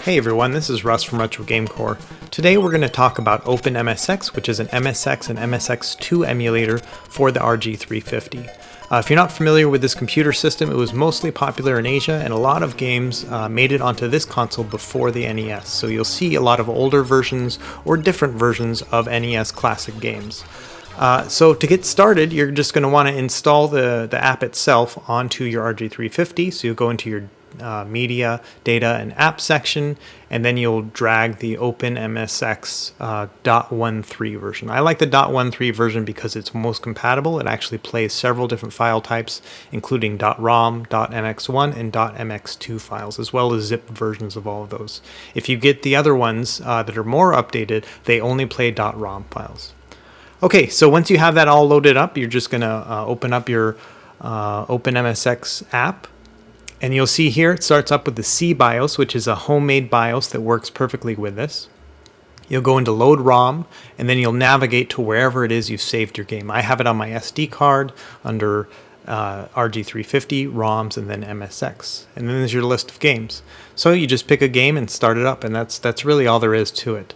Hey everyone, this is Russ from Retro Game Core. Today we're going to talk about OpenMSX, which is an MSX and MSX2 emulator for the RG350. If you're not familiar with this computer system, it was mostly popular in Asia, and a lot of games made it onto this console before the NES. So you'll see a lot of older versions or different versions of NES classic games. So to get started, you're just going to want to install the app itself onto your RG350. So you'll go into your media, data, and app section, and then you'll drag the OpenMSX .13 version. I like the .13 version because it's most compatible. It actually plays several different file types, including .rom, .mx1, and .mx2 files, as well as zip versions of all of those. If you get the other ones that are more updated, they only play .rom files. Okay, so once you have that all loaded up, you're just going to open up your OpenMSX app. And you'll see here it starts up with the C BIOS, which is a homemade BIOS that works perfectly with this. You'll go into Load ROM, and then you'll navigate to wherever it is you've saved your game. I have it on my SD card under RG350, ROMs, and then MSX. And then there's your list of games. So you just pick a game and start it up, and that's really all there is to it.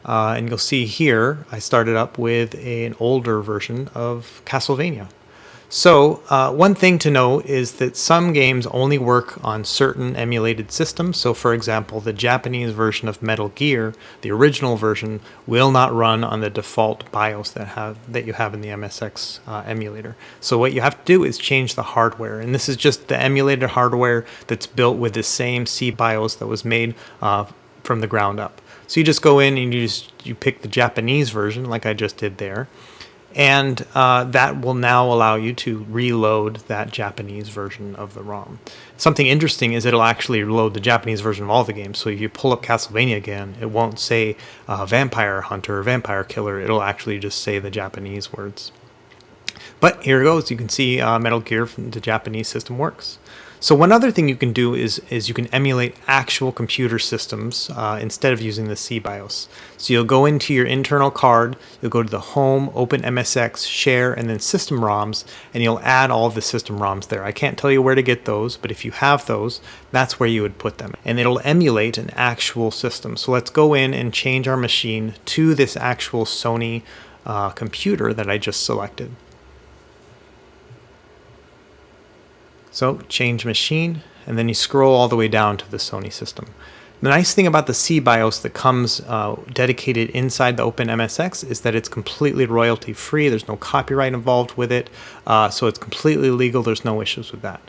And you'll see here I started up with an older version of Castlevania. So one thing to know is that some games only work on certain emulated systems. So for example, the Japanese version of Metal Gear, the original version, will not run on the default BIOS that you have in the MSX emulator. So what you have to do is change the hardware. And this is just the emulated hardware that's built with the same C BIOS that was made from the ground up. So you just go in and you pick the Japanese version like I just did there. And that will now allow you to reload that Japanese version of the ROM. Something interesting is it'll actually load the Japanese version of all the games. So if you pull up Castlevania again, it won't say Vampire Hunter or Vampire Killer. It'll actually just say the Japanese words. But here it goes. You can see Metal Gear from the Japanese system works. So one other thing you can do is you can emulate actual computer systems instead of using the C BIOS. So you'll go into your internal card, you'll go to the Home, OpenMSX, Share, and then System ROMs, and you'll add all of the system ROMs there. I can't tell you where to get those, but if you have those, that's where you would put them. And it'll emulate an actual system. So let's go in and change our machine to this actual Sony computer that I just selected. So change machine, and then you scroll all the way down to the Sony system. The nice thing about the C BIOS that comes dedicated inside the OpenMSX is that it's completely royalty free. There's no copyright involved with it, so it's completely legal. There's no issues with that.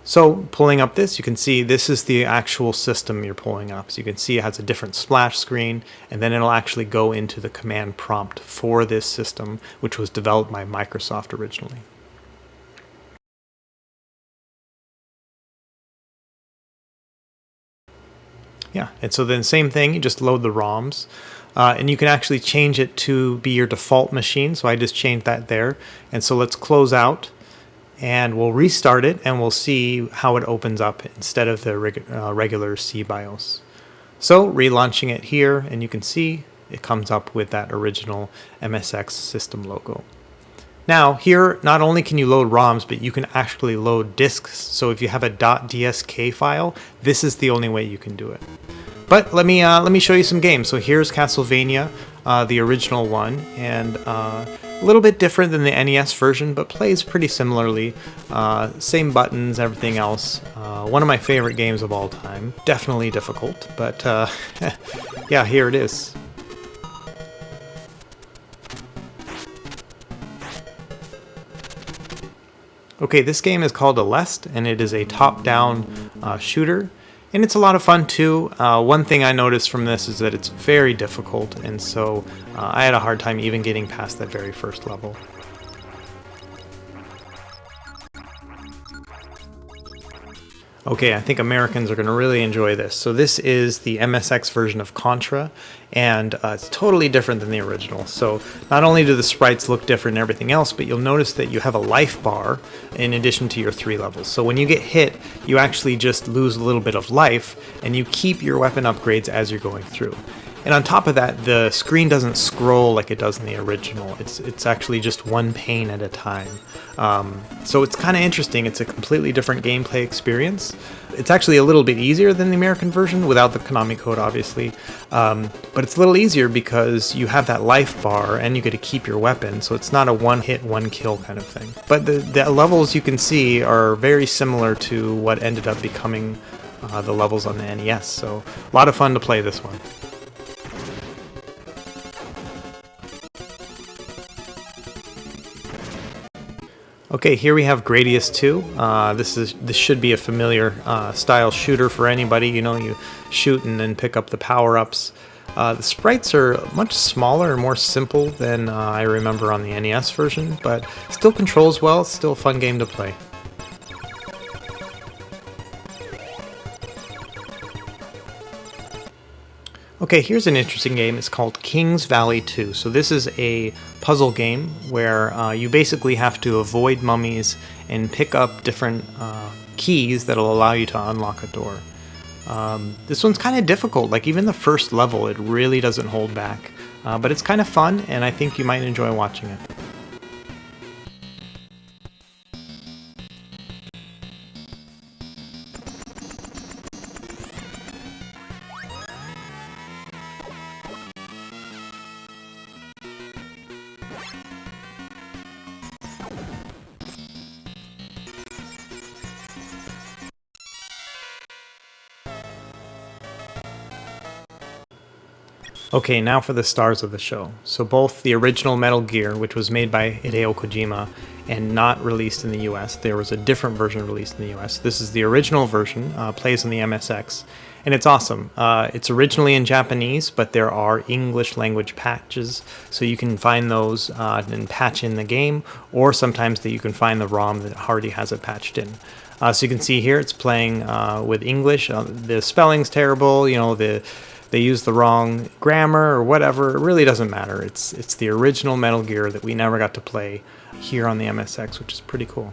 So pulling up this, you can see this is the actual system you're pulling up. So you can see it has a different splash screen, and then it'll actually go into the command prompt for this system, which was developed by Microsoft originally. Yeah, and so then same thing, you just load the ROMs, and you can actually change it to be your default machine, so I just changed that there. And so let's close out, and we'll restart it, and we'll see how it opens up instead of the regular C BIOS. So relaunching it here, and you can see it comes up with that original MSX system logo. Now, here, not only can you load ROMs, but you can actually load disks. So if you have a .dsk file, this is the only way you can do it. But let me show you some games. So here's Castlevania, the original one, and a little bit different than the NES version, but plays pretty similarly. Same buttons, everything else. One of my favorite games of all time. Definitely difficult, but yeah, here it is. Okay, this game is called Aleste, and it is a top-down shooter, and it's a lot of fun too. One thing I noticed from this is that it's very difficult, and so I had a hard time even getting past that very first level. Okay, I think Americans are going to really enjoy this. So this is the MSX version of Contra, and it's totally different than the original. So not only do the sprites look different and everything else, but you'll notice that you have a life bar in addition to your 3 levels. So when you get hit, you actually just lose a little bit of life, and you keep your weapon upgrades as you're going through. And on top of that, the screen doesn't scroll like it does in the original. It's actually just one pane at a time. So it's kind of interesting. It's a completely different gameplay experience. It's actually a little bit easier than the American version, without the Konami code, obviously. But it's a little easier because you have that life bar and you get to keep your weapon, so it's not a one-hit, one-kill kind of thing. But the levels you can see are very similar to what ended up becoming the levels on the NES, so a lot of fun to play this one. Okay, here we have Gradius 2. This should be a familiar style shooter for anybody. You know, you shoot and then pick up the power-ups. The sprites are much smaller and more simple than I remember on the NES version, but still controls well. It's still a fun game to play. Okay, here's an interesting game. It's called King's Valley 2. So this is a puzzle game where you basically have to avoid mummies and pick up different keys that'll allow you to unlock a door. This one's kind of difficult. Like, even the first level, it really doesn't hold back. But it's kind of fun, and I think you might enjoy watching it. Okay, now for the stars of the show. So both the original Metal Gear, which was made by Hideo Kojima and not released in the US, there was a different version released in the US. This is the original version, plays on the MSX, and it's awesome. It's originally in Japanese, but there are English language patches, so you can find those and patch in the game, or sometimes that you can find the ROM that already has it patched in. So you can see here it's playing with English. The spelling's terrible, you know, they use the wrong grammar or whatever. It really doesn't matter. It's the original Metal Gear that we never got to play here on the MSX, which is pretty cool.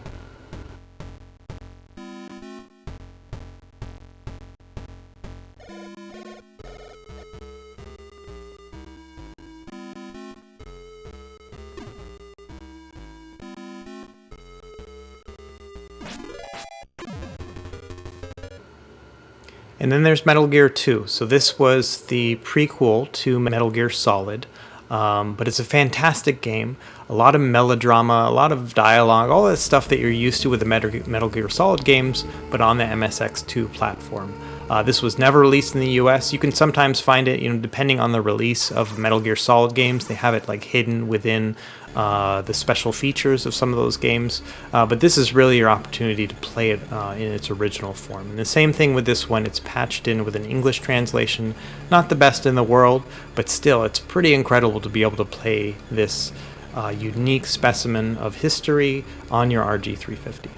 And then there's Metal Gear 2. So this was the prequel to Metal Gear Solid, but it's a fantastic game. A lot of melodrama, a lot of dialogue, all that stuff that you're used to with the Metal Gear Solid games, but on the MSX2 platform. This was never released in the US. You can sometimes find it, you know, depending on the release of Metal Gear Solid games. They have it like hidden within the special features of some of those games. But this is really your opportunity to play it in its original form. And the same thing with this one. It's patched in with an English translation. Not the best in the world, but still, it's pretty incredible to be able to play this unique specimen of history on your RG350.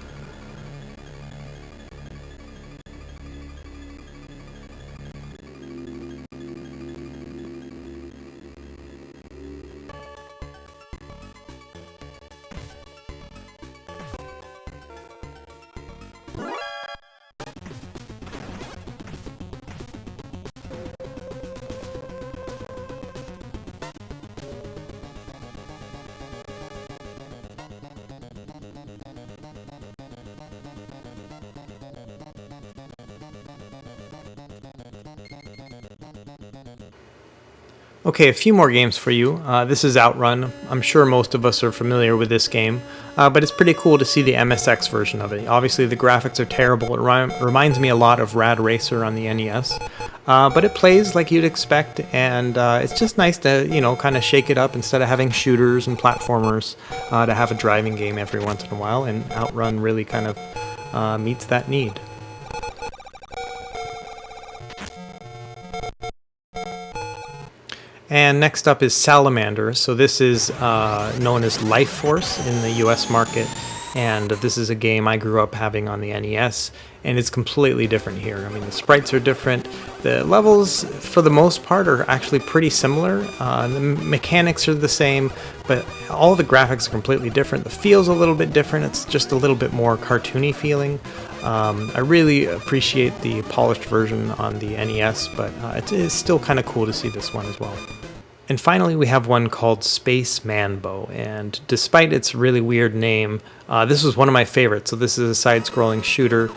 Okay, a few more games for you. This is OutRun. I'm sure most of us are familiar with this game, but it's pretty cool to see the MSX version of it. Obviously, the graphics are terrible. It reminds me a lot of Rad Racer on the NES, but it plays like you'd expect, and it's just nice to, you know, kind of shake it up instead of having shooters and platformers, to have a driving game every once in a while, and OutRun really kind of meets that need. And next up is Salamander. So this is known as Life Force in the US market. and this is a game I grew up having on the NES, and it's completely different here. I mean, the sprites are different, the levels for the most part are actually pretty similar, the mechanics are the same, but all the graphics are completely different. The feel's a little bit different, it's just a little bit more cartoony feeling. I really appreciate the polished version on the NES, but it is still kind of cool to see this one as well. And finally, we have one called Space Manbow, and despite its really weird name, this was one of my favorites. So this is a side-scrolling shooter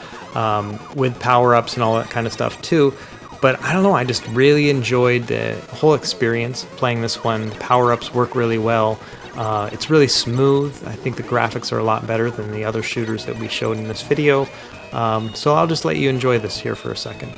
with power-ups and all that kind of stuff too. But I don't know, I just really enjoyed the whole experience playing this one. The power-ups work really well. It's really smooth. I think the graphics are a lot better than the other shooters that we showed in this video. So I'll just let you enjoy this here for a second.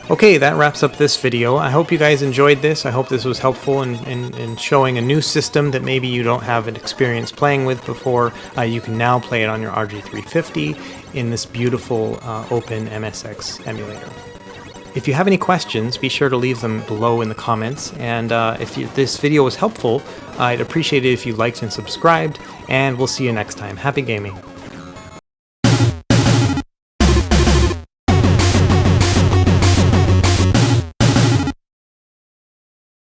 Okay, that wraps up this video. I hope you guys enjoyed this. I hope this was helpful in showing a new system that maybe you don't have an experience playing with before. You can now play it on your RG350 in this beautiful OpenMSX emulator. If you have any questions, be sure to leave them below in the comments. And if this video was helpful, I'd appreciate it if you liked and subscribed. And we'll see you next time. Happy gaming!